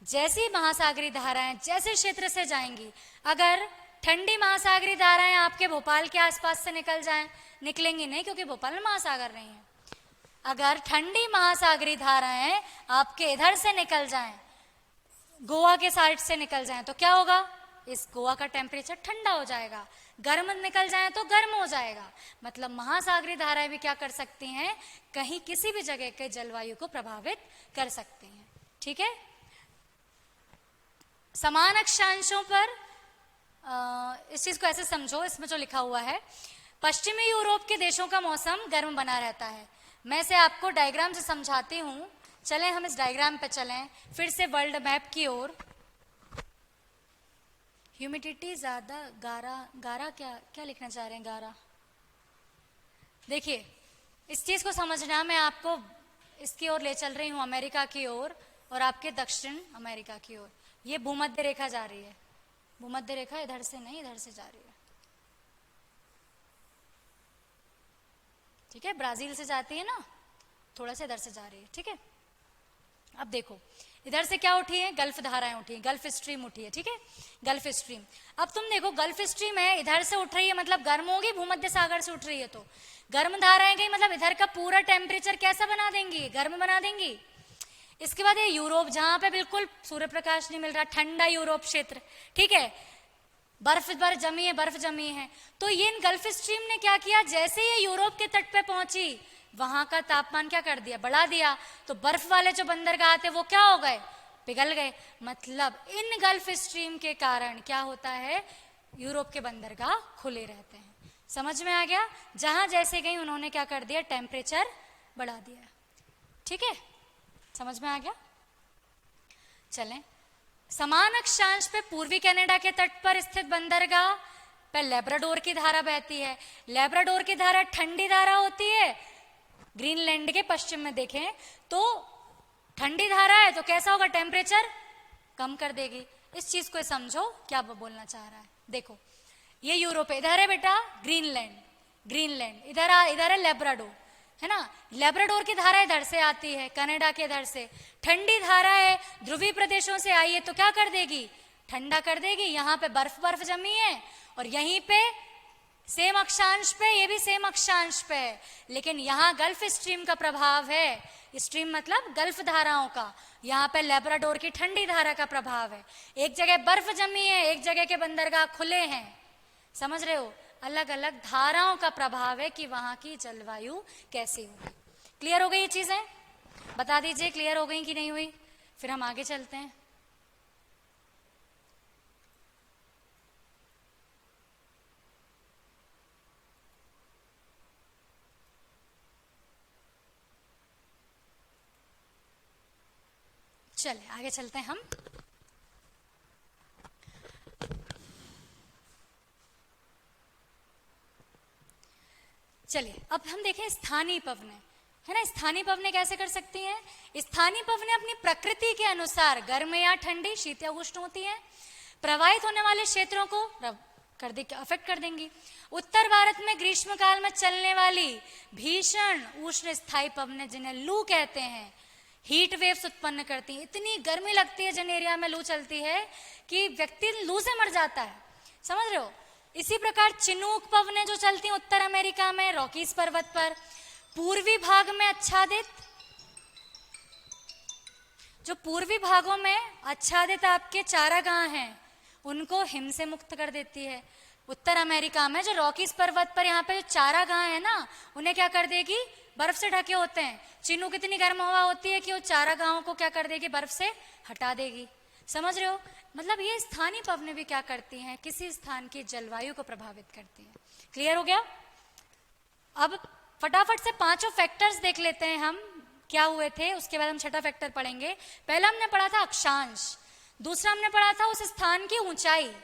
जैसी महासागरीय धाराएं जैसे क्षेत्र से जाएंगी, अगर ठंडी महासागरीय धाराएं आपके भोपाल के आसपास से निकल जाएं, निकलेंगी नहीं क्योंकि भोपाल में महासागर नहीं है। अगर ठंडी महासागरीय धाराएं आपके इधर से निकल जाएं, गोवा के साइड से निकल जाएं, तो क्या होगा, इस गोवा का टेम्परेचर ठंडा हो जाएगा। गर्म निकल जाएं तो गर्म हो जाएगा। मतलब महासागरीय धाराएं भी क्या कर सकती हैं, कहीं किसी भी जगह के जलवायु को प्रभावित कर सकती हैं। ठीक है, समान अक्षांशों पर इस चीज को ऐसे समझो, इसमें जो लिखा हुआ है, पश्चिमी यूरोप के देशों का मौसम गर्म बना रहता है। मैं इसे आपको डायग्राम से समझाती हूं। चलें हम इस डायग्राम पे चलें फिर से वर्ल्ड मैप की ओर। ह्यूमिडिटी ज्यादा, गारा, गारा क्या क्या लिखना चाह रहे हैं, गारा। देखिए इस चीज को समझना, मैं आपको इसकी ओर ले चल रही हूं, अमेरिका की ओर, और आपके दक्षिण अमेरिका की ओर। ये भूमध्य रेखा जा रही है, भूमध्य रेखा इधर से नहीं, इधर से जा रही है। ठीक है, ब्राजील से जाती है ना, थोड़ा सा इधर से जा रही है। ठीक है, अब देखो इधर से क्या उठी है, गल्फ धाराएं उठी है, गल्फ स्ट्रीम उठी है। ठीक है, गल्फ स्ट्रीम। अब तुम देखो गल्फ स्ट्रीम है, इधर से उठ रही है, मतलब गर्म होगी, भूमध्य सागर से उठ रही है, तो गर्म धाराएं गई, मतलब इधर का पूरा टेम्परेचर कैसा बना देंगी, गर्म बना देंगी। इसके बाद ये यूरोप, जहां पे बिल्कुल सूर्य प्रकाश नहीं मिल रहा, ठंडा यूरोप क्षेत्र। ठीक है, बर्फ जमी है, बर्फ जमी है। तो ये इन गल्फ स्ट्रीम ने क्या किया, जैसे ये यूरोप के तट पे पहुंची, वहां का तापमान क्या कर दिया, बढ़ा दिया। तो बर्फ वाले जो बंदरगाह थे वो क्या हो गए, पिघल गए। मतलब इन गल्फ स्ट्रीम के कारण क्या होता है, यूरोप के बंदरगाह खुले रहते हैं। समझ में आ गया? जहां जैसे गई उन्होंने क्या कर दिया, टेम्परेचर बढ़ा दिया। ठीक है, समझ में आ गया? चलें, समान अक्षांश पे पूर्वी कनाडा के तट पर स्थित बंदरगाह पे लेब्राडोर की धारा बहती है। लेब्राडोर की धारा ठंडी धारा होती है। ग्रीनलैंड के पश्चिम में देखें तो ठंडी धारा है, तो कैसा होगा, टेम्परेचर कम कर देगी। इस चीज को समझो क्या बोलना चाह रहा है। देखो ये यूरोप है, इधर है बेटा ग्रीनलैंड, ग्रीनलैंड इधर है लेब्राडोर, है ना। लेब्राडोर की धारा इधर से आती है, कनाडा के इधर से। ठंडी धारा है, ध्रुवीय प्रदेशों से आई है, तो क्या कर देगी, ठंडा कर देगी। यहाँ पे बर्फ जमी है, और यहीं पे सेम अक्षांश पे, ये भी सेम अक्षांश पे है, लेकिन यहाँ गल्फ स्ट्रीम का प्रभाव है। स्ट्रीम मतलब गल्फ धाराओं का, यहाँ पे लेब्राडोर की ठंडी धारा का प्रभाव है। एक जगह बर्फ जमी है, एक जगह के बंदरगाह खुले हैं। समझ रहे हो, अलग अलग धाराओं का प्रभाव है कि वहां की जलवायु कैसी होगी। क्लियर हो गई ये चीजें? बता दीजिए क्लियर हो गई कि नहीं हुई, फिर हम आगे चलते हैं। चलिए आगे चलते हैं हम। चलिए अब हम देखें स्थानीय पवनें, है ना। स्थानीय पवनें कैसे कर सकती हैं? स्थानीय पवनें अपनी प्रकृति के अनुसार गर्म या ठंडी, शीत या उष्ण होती हैं। प्रवाहित होने वाले क्षेत्रों को अफेक्ट कर देंगी। उत्तर भारत में ग्रीष्म काल में चलने वाली भीषण उष्ण स्थायी पवनें, जिन्हें लू कहते हैं, हीट वेव्स उत्पन्न करती हैं। इतनी गर्मी लगती है जिन एरिया में लू चलती है कि व्यक्ति लू से मर जाता है, समझ रहे हो। इसी प्रकार चिनूक पवनें जो चलती हैं उत्तर अमेरिका में रॉकीज पर्वत पर, पूर्वी भाग में आच्छादित, जो पूर्वी भागों में आच्छादित आपके चारागाह हैं उनको हिम से मुक्त कर देती है। उत्तर अमेरिका में जो रॉकीज पर्वत पर यहाँ पे जो चारागाह है ना, उन्हें क्या कर देगी? बर्फ से ढके होते हैं। चिनूक इतनी गर्म हवा होती है कि वो चारागाहों को क्या कर देगी? बर्फ से हटा देगी। समझ रहे हो? मतलब ये स्थानीय पवनें भी क्या करती हैं? किसी स्थान की जलवायु को प्रभावित करती हैं। क्लियर हो गया? अब फटाफट से पांचों फैक्टर्स देख लेते हैं हम क्या हुए थे, उसके बाद हम छठा फैक्टर पढ़ेंगे। पहला हमने पढ़ा था अक्षांश, दूसरा हमने पढ़ा था उस स्थान की ऊंचाई,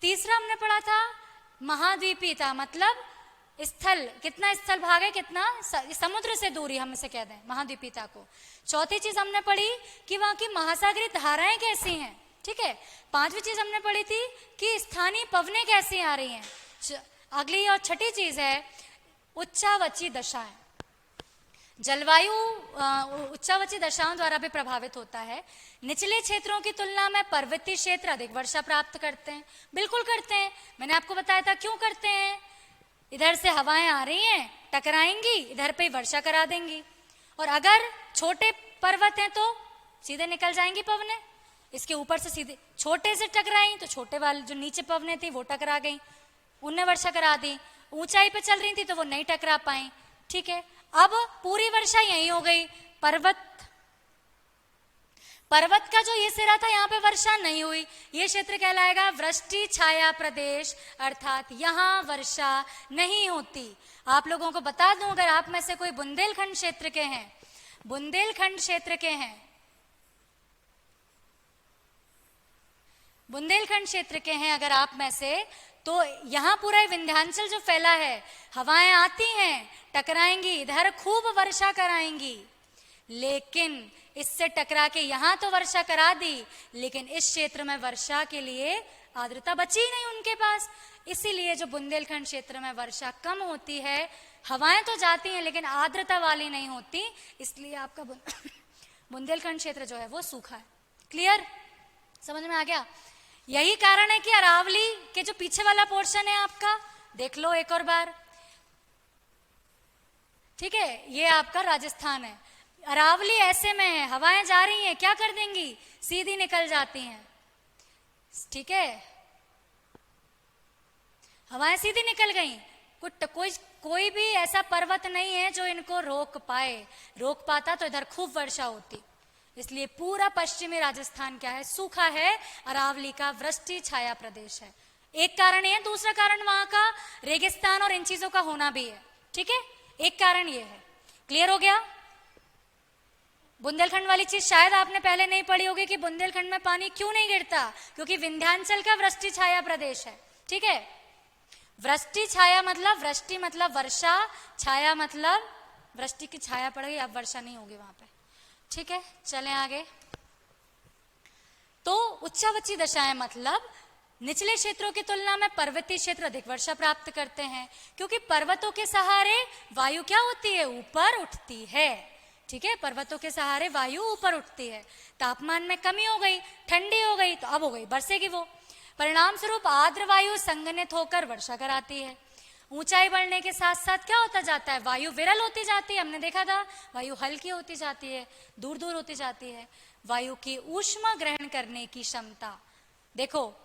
तीसरा हमने पढ़ा था महाद्वीपीयता, मतलब स्थल, कितना स्थल भाग है, कितना समुद्र से दूरी, हम इसे कह दें महाद्वीपीयता को। चौथी चीज हमने पढ़ी कि वहां की महासागरीय धाराएं कैसी हैं, ठीक है। पांचवी चीज हमने पढ़ी थी कि स्थानीय पवनें कैसी आ रही हैं। अगली और छठी चीज है उच्चावची दशाएं। जलवायु उच्चावची दशाओं द्वारा भी प्रभावित होता है। निचले क्षेत्रों की तुलना में पर्वतीय क्षेत्र अधिक वर्षा प्राप्त करते हैं। बिल्कुल करते हैं, मैंने आपको बताया था क्यों करते हैं। इधर से हवाएं आ रही हैं, टकराएंगी, इधर पे वर्षा करा देंगी। और अगर छोटे पर्वत हैं तो सीधे निकल जाएंगी पवनें, इसके ऊपर से सीधे छोटे से टकराई तो छोटे वाले जो नीचे पवनें थी वो टकरा गई, उनने वर्षा करा दी। ऊंचाई पे चल रही थी तो वो नहीं टकरा पाई, ठीक है। अब पूरी वर्षा यहीं हो गई, पर्वत का जो ये सिरा था यहाँ पे वर्षा नहीं हुई। ये क्षेत्र कहलाएगा वृष्टि छाया प्रदेश, अर्थात यहाँ वर्षा नहीं होती। आप लोगों को बता दूं, अगर आप में से कोई बुंदेलखंड क्षेत्र के हैं, बुंदेलखंड क्षेत्र के हैं, बुंदेलखंड क्षेत्र के हैं अगर आप में से, तो यहाँ पूरा विंध्याचल जो फैला है, हवाएं आती हैं, टकराएंगी, इधर खूब वर्षा कराएंगी, लेकिन इससे टकरा के यहां तो वर्षा करा दी, लेकिन इस क्षेत्र में वर्षा के लिए आर्द्रता बची नहीं उनके पास। इसीलिए जो बुंदेलखंड क्षेत्र में वर्षा कम होती है, हवाएं तो जाती हैं लेकिन आर्द्रता वाली नहीं होती, इसलिए आपका बुंदेलखंड क्षेत्र जो है वो सूखा है। क्लियर? समझ में आ गया? यही कारण है कि अरावली के जो पीछे वाला पोर्शन है आपका, देख लो एक और बार, ठीक है, ये आपका राजस्थान है। अरावली ऐसे में है, हवाएं जा रही हैं, क्या कर देंगी? सीधी निकल जाती हैं, ठीक है, हवाएं सीधी निकल गई। कोई भी ऐसा पर्वत नहीं है जो इनको रोक पाए। रोक पाता तो इधर खूब वर्षा होती। इसलिए पूरा पश्चिमी राजस्थान क्या है? सूखा है। अरावली का वृष्टि छाया प्रदेश है। एक कारण ये है, दूसरा कारण वहां का रेगिस्तान और इन चीजों का होना भी है, ठीक है। एक कारण ये है। क्लियर हो गया? बुंदेलखंड वाली चीज शायद आपने पहले नहीं पढ़ी होगी कि बुंदेलखंड में पानी क्यों नहीं गिरता, क्योंकि विंध्याचल का वृष्टि छाया प्रदेश है, ठीक है। वृष्टि छाया मतलब, वृष्टि मतलब वर्षा, छाया मतलब वृष्टि की छाया पड़ गई, अब वर्षा नहीं होगी वहां पे, ठीक है। चलें आगे। तो उच्चावची दशाएं मतलब निचले क्षेत्रों की तुलना में पर्वतीय क्षेत्र अधिक वर्षा प्राप्त करते हैं, क्योंकि पर्वतों के सहारे वायु क्या होती है? ऊपर उठती है, ठीक है। पर्वतों के सहारे वायु ऊपर उठती है, तापमान में कमी हो गई, ठंडी हो गई, तो अब हो गई बरसेगी वो। परिणाम स्वरूप आर्द्र वायु संघनित होकर वर्षा कराती है। ऊंचाई बढ़ने के साथ साथ क्या होता जाता है? वायु विरल होती जाती है, हमने देखा था, वायु हल्की होती जाती है, दूर दूर होती जाती है। वायु की ऊष्मा ग्रहण करने की क्षमता, देखो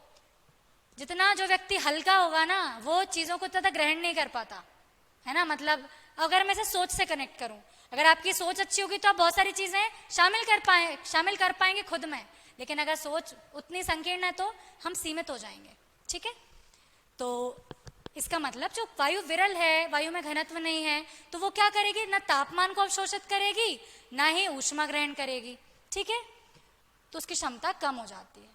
जितना जो व्यक्ति हल्का होगा ना, वो चीजों को ज्यादा ग्रहण नहीं कर पाता, है ना। मतलब अगर मैं इसे सोच से कनेक्ट करूं, अगर आपकी सोच अच्छी होगी तो आप बहुत सारी चीजें शामिल कर पाएंगे खुद में, लेकिन अगर सोच उतनी संकीर्ण है तो हम सीमित हो जाएंगे, ठीक है। तो इसका मतलब जो वायु विरल है, वायु में घनत्व नहीं है, तो वो क्या करेगी? ना तापमान को अवशोषित करेगी, ना ही ऊष्मा ग्रहण करेगी, ठीक है। तो उसकी क्षमता कम हो जाती है।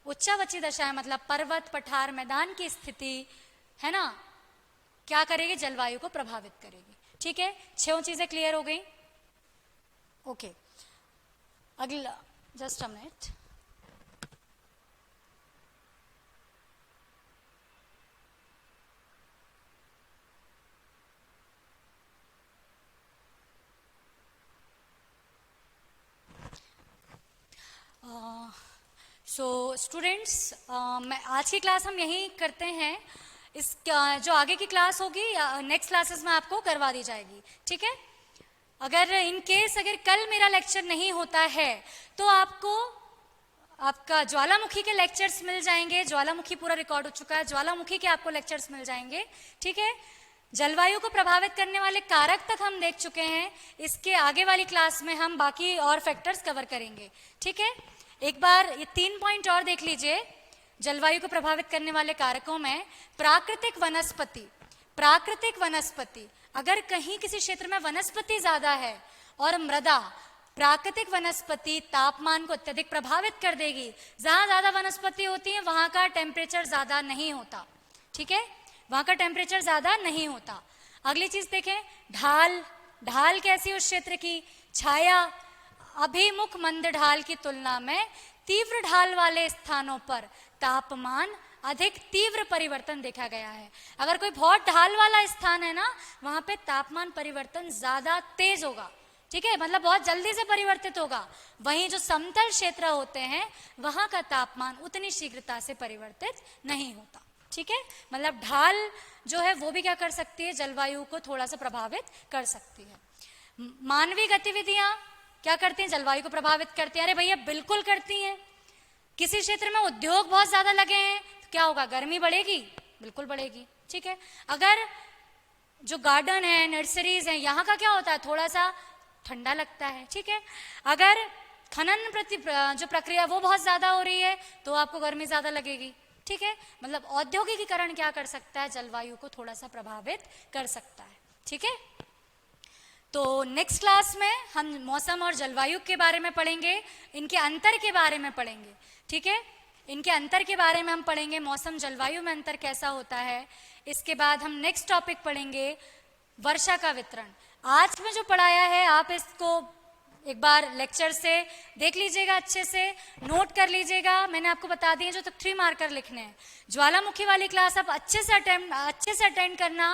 उच्चावची दशाएं मतलब पर्वत, पठार, मैदान की स्थिति है ना, क्या करेगी, जलवायु को प्रभावित करेगी। ठीक है, 6 चीजें क्लियर हो गई। ओके, अगला just a minute. So students, मैं आज की क्लास हम यही करते हैं। इस जो आगे की क्लास होगी नेक्स्ट क्लासेस में आपको करवा दी जाएगी। ठीक है, अगर इन केस अगर कल मेरा लेक्चर नहीं होता है तो आपको आपका ज्वालामुखी के लेक्चर्स मिल जाएंगे। ज्वालामुखी पूरा रिकॉर्ड हो चुका है, ज्वालामुखी के आपको लेक्चर्स मिल जाएंगे। ठीक है, जलवायु को प्रभावित करने वाले कारक तक हम देख चुके हैं। इसके आगे वाली क्लास में हम बाकी और फैक्टर्स कवर करेंगे। ठीक है, एक बार ये 3 पॉइंट और देख लीजिए। जलवायु को प्रभावित करने वाले कारकों में प्राकृतिक वनस्पति, प्राकृतिक वनस्पति, अगर कहीं किसी क्षेत्र में वनस्पति ज्यादा है और मृदा, प्राकृतिक वनस्पति तापमान को अत्यधिक प्रभावित कर देगी। जहां ज्यादा वनस्पति होती है वहां का टेम्परेचर ज्यादा नहीं होता। ठीक है, वहां का टेम्परेचर ज्यादा नहीं होता। अगली चीज देखें, ढाल, ढाल कैसी उस क्षेत्र की, छाया, अभिमुख मंद ढाल की तुलना में तीव्र ढाल वाले स्थानों पर तापमान अधिक तीव्र परिवर्तन देखा गया है। अगर कोई बहुत ढाल वाला स्थान है ना, वहां पे तापमान परिवर्तन ज्यादा तेज होगा। ठीक है, मतलब बहुत जल्दी से परिवर्तित होगा। वहीं जो समतल क्षेत्र होते हैं वहां का तापमान उतनी शीघ्रता से परिवर्तित नहीं होता। ठीक है, मतलब ढाल जो है वो भी क्या कर सकती है, जलवायु को थोड़ा सा प्रभावित कर सकती है। मानवीय गतिविधियां क्या करती हैं, जलवायु को प्रभावित करती हैं। अरे भैया बिल्कुल करती हैं। किसी क्षेत्र में उद्योग बहुत ज्यादा लगे हैं तो क्या होगा, गर्मी बढ़ेगी, बिल्कुल बढ़ेगी। ठीक है, अगर जो गार्डन है, नर्सरीज हैं, यहाँ का क्या होता है, थोड़ा सा ठंडा लगता है। ठीक है, अगर खनन जो प्रक्रिया वो बहुत ज्यादा हो रही है तो आपको गर्मी ज्यादा लगेगी। ठीक है, मतलब औद्योगिकीकरण क्या कर सकता है, जलवायु को थोड़ा सा प्रभावित कर सकता है। ठीक है, तो नेक्स्ट क्लास में हम मौसम और जलवायु के बारे में पढ़ेंगे, इनके अंतर के बारे में पढ़ेंगे। ठीक है, इनके अंतर के बारे में हम पढ़ेंगे, मौसम जलवायु में अंतर कैसा होता है। इसके बाद हम नेक्स्ट टॉपिक पढ़ेंगे वर्षा का वितरण। आज में जो पढ़ाया है आप इसको एक बार लेक्चर से देख लीजिएगा, अच्छे से नोट कर लीजिएगा। मैंने आपको बता दिए जो तक 3 मार्कर लिखने हैं। ज्वालामुखी वाली क्लास आप अच्छे से अटेंड करना,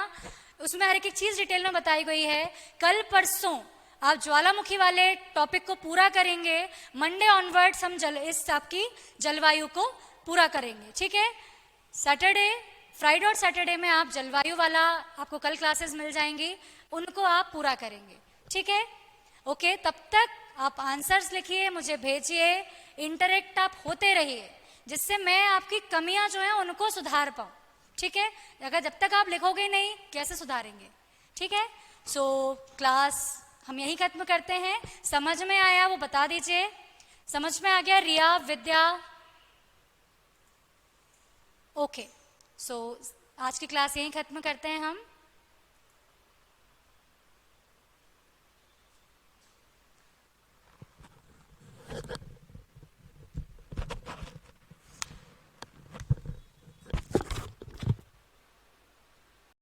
उसमें हर एक चीज डिटेल में बताई गई है। कल परसों आप ज्वालामुखी वाले टॉपिक को पूरा करेंगे, मंडे ऑनवर्ड्स हम इस आपकी जलवायु को पूरा करेंगे। ठीक है, सैटरडे, फ्राइडे और सैटरडे में आप जलवायु वाला आपको कल क्लासेस मिल जाएंगी, उनको आप पूरा करेंगे। ठीक है, ओके, तब तक आप आंसर्स लिखिए, मुझे भेजिए, इंटरेक्ट आप होते रहिए, जिससे मैं आपकी कमियां जो हैं उनको सुधार पाऊं। ठीक है, अगर जब तक आप लिखोगे नहीं कैसे सुधारेंगे। ठीक है, सो क्लास हम यही खत्म करते हैं। समझ में आया वो बता दीजिए, समझ में आ गया रिया, विद्या? ओके, सो आज की क्लास यही खत्म करते हैं हम।